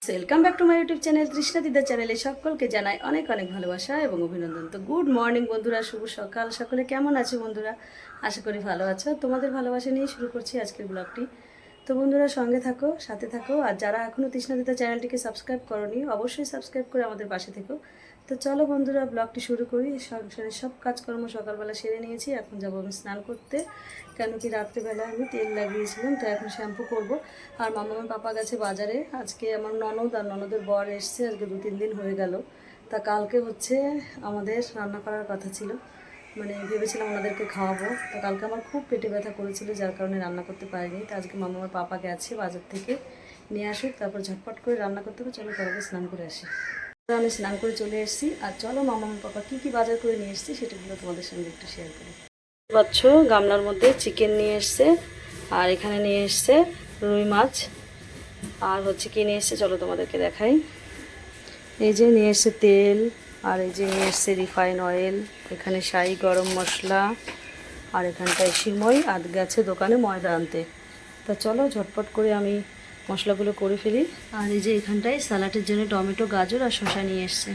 Welcome back to my YouTube channel Trishna দিদা চ্যানেলে সকলকে জানাই অনেক অনেক ভালোবাসা এবং অভিনন্দন। তো গুড মর্নিং বন্ধুরা, শুভ সকাল। সকলে কেমন আছো বন্ধুরা? আশা করি ভালো আছো। তোমাদের ভালোবাসা নিয়ে শুরু করছি আজকের ব্লগটি। তো বন্ধুরা সঙ্গে থাকো, সাথে থাকো। আর যারা এখনও তৃষ্ণা দিদা চ্যানেলটিকে সাবস্ক্রাইব করোনি অবশ্যই সাবস্ক্রাইব করে আমাদের পাশে থেকো। তো চলো বন্ধুরা ব্লগটি শুরু করি। সংসারের সব কাজকর্ম সকালবেলা সেরে নিয়েছি। এখন যাবো আমি স্নান করতে, কেন কি রাত্রেবেলা আমি তেল লাগিয়েছিলাম, তো এখন শ্যাম্পু করব। আর মামার পাপা গেছে বাজারে। আজকে আমার ননদ আর ননদের বর এসছে, আজকে 2-3 দিন হয়ে গেল। তা কালকে হচ্ছে আমাদের রান্না করার কথা ছিল, মানে ভেবেছিলাম ওনাদেরকে খাওয়াবো। তো কালকে আমার খুব পেটে ব্যথা করেছিল, যার কারণে রান্না করতে পারিনি। তো আজকে মামার পাপা গেছে বাজার থেকে, নিয়ে আসুক, তারপর ঝটপট করে রান্না করতে হবে। চলো তারপরে স্নান করে আসি। তো আমি স্নান করে চলে এসেছি। আর চলো মামার পাপা কী কী বাজার করে নিয়ে এসেছি সেটাগুলো তোমাদের সঙ্গে একটু শেয়ার করি। পাচ্ছ গামলার মধ্যে চিকেন নিয়ে এসছে, আর এখানে নিয়ে এসছে রুই মাছ, আর হচ্ছে কি নিয়ে এসছে চলো তোমাদেরকে দেখাই। এই যে নিয়ে এসছে তেল, আর এই যে নিয়ে এসছে রিফাইন অয়েল, এখানে শাহি গরম মশলা, আর এখানটায় সিমই, আর গেছে দোকানে ময়দা আনতে। তা চলো ঝটপট করে আমি মশলাগুলো করে ফেলি। আর এই যে এখানটায় স্যালাডের জন্য টমেটো, গাজর আর শসা নিয়ে এসছে।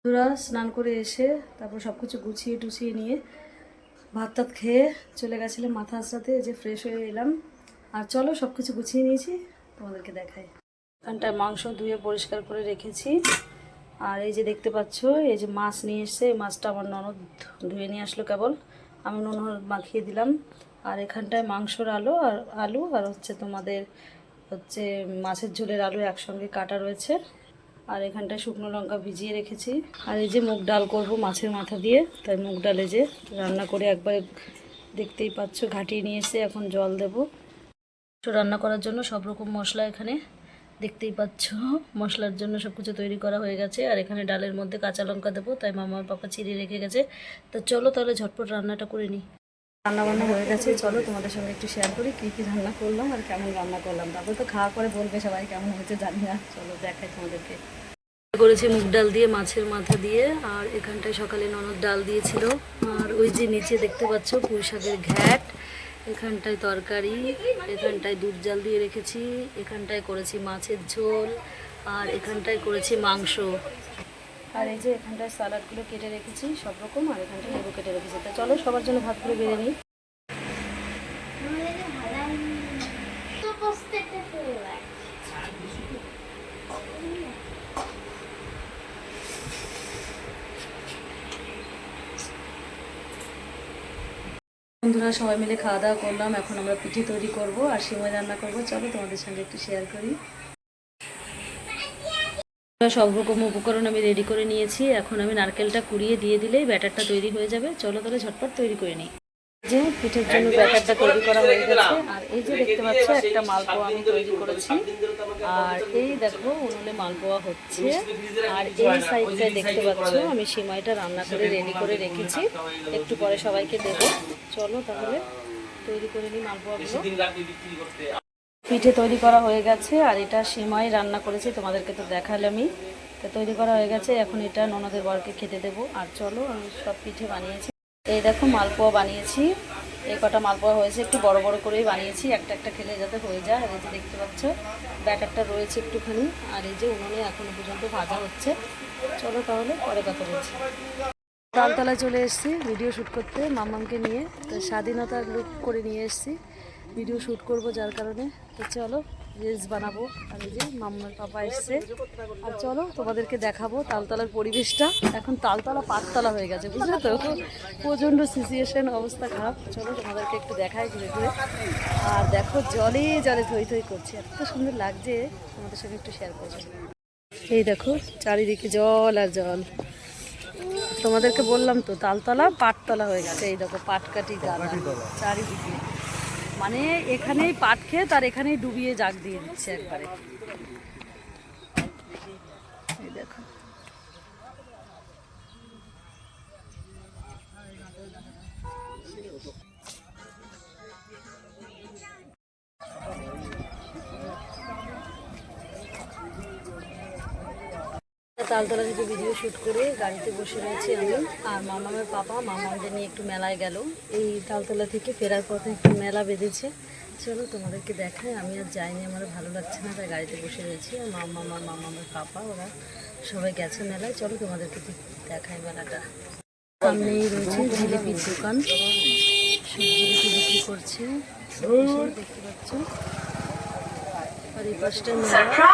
তোরা স্নান করে এসে তারপর সব কিছু গুছিয়ে টুছিয়ে নিয়ে ভাত টাত খেয়ে চলে গেছিলাম মাথা আসরাতে। এই যে ফ্রেশ হয়ে এলাম। আর চলো সব কিছু গুছিয়ে নিয়েছি, তোমাদেরকে দেখাই। এখানটায় মাংস ধুয়ে পরিষ্কার করে রেখেছি। আর এই যে দেখতে পাচ্ছ এই যে মাছ নিয়ে এসছে, এই মাছটা আমার ননদ ধুয়ে নিয়ে আসলো কেবল, আমি নুন হলুদ মাখিয়ে দিলাম। আর এখানটায় মাংসর আলু আর হচ্ছে তোমাদের হচ্ছে মাছের ঝোলের আলু একসঙ্গে কাটা রয়েছে। আর এখানটায় শুকনো লঙ্কা ভিজিয়ে রেখেছি। আর এই যে মুগ ডাল করব মাছের মাথা দিয়ে, তাই মুগ ডালে যে রান্না করে একবারে দেখতেই পাচ্ছ ঘাটিয়ে নিয়ে এসে এখন জল দেব। তো রান্না করার জন্য সব রকম মশলা এখানে দেখতেই পাচ্ছ, মশলার জন্য সব কিছু তৈরি করা হয়ে গেছে। আর এখানে ডালের মধ্যে কাঁচা লঙ্কা দেবো, তাই মামার পাপা চিড়ে রেখে গেছে। তো চলো তাহলে ঝটপট রান্নাটা করে নিই। রান্নাবান্না হয়ে গেছে, চলো তোমাদের সঙ্গে একটু শেয়ার করি কী কী রান্না করলাম আর কেমন রান্না করলাম। তারপর তো খাওয়া পরে বলবে সবাই কেমন হয়েছে জানি না। চলো দেখাই তোমাদেরকে। করেছি মুগ ডাল দিয়ে মাছের মাথা দিয়ে, আর এখানটায় সকালে ননদ ডাল দিয়েছিল। আর ওই যে নিচে দেখতে পাচ্ছ পুঁই শাকের ঘ্যাট, এখানটায় তরকারি, এখানটায় দুধ জাল দিয়ে রেখেছি, এখানটায় করেছি মাছের ঝোল, আর এখানটায় করেছি মাংস। আর এই যে এখানটায় স্যালাডগুলো কেটে রেখেছি সব রকম, আর এখানটায় লেবু কেটে রেখেছি। তা চলো সবার জন্য ভাতগুলো বেড়ে নিই। বন্ধুরা সবাই মিলে খাওয়া দাওয়া করলাম, এখন আমরা পিঠে তৈরি করব আর সিমই রান্না করব। চলো তোমাদের সঙ্গে একটু শেয়ার করি। সব রকম উপকরণ আমি রেডি করে নিয়েছি, এখন আমি নারকেলটা কুড়িয়ে দিয়ে দিলেই ব্যাটারটা তৈরি হয়ে যাবে। চলো তাহলে ঝটপট তৈরি করে নিই। যে পিঠের জন্য ব্যাটারটা তৈরি করা হয়ে গেছে। আর এই যে দেখতে পাচ্ছ একটা মালপোয়া আমি তৈরি করেছি, আর এই দেখো উনুনে মালপোয়া হচ্ছে। আর এই সাইডটায় দেখতে পাচ্ছ আমি সিমাইটা রান্না করে রেডি করে রেখেছি, একটু পরে সবাইকে দেবো। চলো তাহলে তৈরি করে নিই মালপোয়াগুলো। পিঠে তৈরি করা হয়ে গেছে, আর এটা সিমাই রান্না করেছি, তোমাদেরকে তো দেখালাম আমি। তো তৈরি করা হয়ে গেছে, এখন এটা ননদের বরকে খেতে দেবো। আর চলো আমি সব পিঠে বানিয়েছি। এই দেখো মালপোয়া বানিয়েছি, এই কটা মালপোয়া হয়েছে, একটু বড় বড় করেই বানিয়েছি, একটা একটা খেলে যাতে হয়ে যায়। আর এই যে দেখতে পাচ্ছ ব্যাটারটা রয়েছে একটুখানি, আর এই যে উনুনে এখনো পর্যন্ত ভাজা হচ্ছে। চলো তাহলে পরে কথা বলছি। তালতলায় চলে এসেছি ভিডিও শ্যুট করতে মাম্মামকে নিয়ে। তো স্বাধীনতার লুক করে নিয়ে এসেছি, ভিডিও শ্যুট করব যার কারণে। তো চলো রিলস বানাবো। আর এই যে মাম্মার পাপা এসছে, আর চলো তোমাদেরকে দেখাবো তালতলার পরিবেশটা। এখন তালতলা পাঁচতলা হয়ে গেছে, বুঝলে তো, প্রচণ্ড সিচুয়েশন, অবস্থা খারাপ। চলো তোমাদেরকে একটু দেখাই ঘুরে ঘুরে। আর দেখো জলে জলে থই থই করছে, এত সুন্দর লাগছে, তোমাদের সঙ্গে একটু শেয়ার করছি। এই দেখো চারিদিকে জল আর জল। তোমাদেরকে বললাম তো তালতলা পাটতলা হয়ে গেছে। এই দেখো পাটকাঠি গাদা চারিদিকে, মানে এখানেই পাট খেয়ে তার এখানেই ডুবিয়ে জাগ দিয়ে দিচ্ছে একবারে। এই দেখো তালতলা থেকে ভিডিও শ্যুট করে গাড়িতে বসে রয়েছি আমি আর মামামের পাপা মামামদের নিয়ে একটু মেলায় গেল। এই তালতলা থেকে ফেরার পথে একটু মেলা বেঁধেছে, চলো তোমাদেরকে দেখাই। আমি আর যাইনি, আমার ভালো লাগছে না, তাই গাড়িতে বসে রয়েছি। আর মামামের পাপা ওরা সবাই গেছে মেলায়, চলো তোমাদেরকে দেখাই মেলাটা। সামনেই রয়েছে জিলিপির দোকান, সব জিলিপি বিক্রি করছে দেখতে পাচ্ছ। আর এই পাশটা মেলা।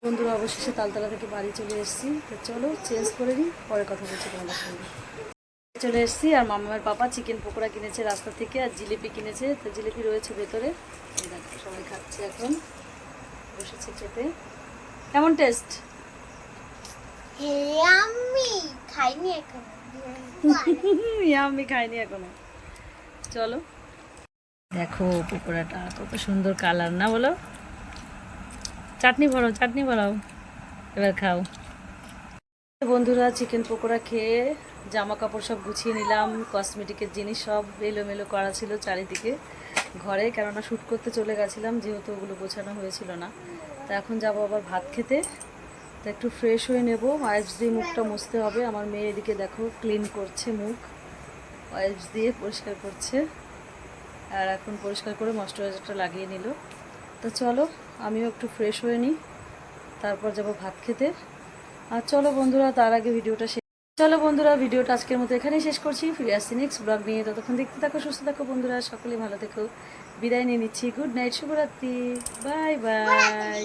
বন্ধুরা অবশেষে তালতলা থেকে বাড়ি চলে এসেছি, তো চলো চেঞ্জ করে নিই, পরে কথা বলছি তোমাদের সঙ্গে। চলে এসেছি আর মামার পাপা চিকেন পকোড়া কিনেছে রাস্তা থেকে, আর জিলিপি কিনেছে, তো জিলিপি রয়েছে ভেতরে। সবাই খাচ্ছে এখন, বসেছে খেতে। কেমন টেস্ট? আমি খাইনি এখনো। চলো দেখো পকোড়াটা কত সুন্দর কালার না, বলো? চাটনি ভরাও, এবার খাও। বন্ধুরা চিকেন পকোড়া খেয়ে জামা কাপড় সব গুছিয়ে নিলাম, কসমেটিকের জিনিস সব এলোমেলো করা ছিল চারিদিকে ঘরে, কেননা শ্যুট করতে চলে গেছিলাম, যেহেতু ওগুলো গোছানো হয়েছিল না। তো এখন যাব আবার ভাত খেতে, তো একটু ফ্রেশ হয়ে নেব। ওয়াইপস দিয়ে মুখটা মুছতে হবে। আমার মেয়ে এদিকে দেখো ক্লিন করছে মুখ, ওয়াইপস দিয়ে পরিষ্কার করছে, আর এখন পরিষ্কার করে ময়েশ্চারাইজারটা লাগিয়ে নিল। তো চলো আমিও একটু ফ্রেশ হয়ে নিই, তারপর যাব ভাত খেতে। আর চলো বন্ধুরা তার আগে ভিডিওটা আজকের মতো এখানেই শেষ করছি। ফিরে আসছি নেক্সট ব্লগ নিয়ে, ততক্ষণ দেখতে থাকো, সুস্থ থাকো বন্ধুরা, সকলেই ভালো থেকো। বিদায় নিয়ে নিচ্ছি, গুড নাইট, শুভরাত্রি, বাই বাই।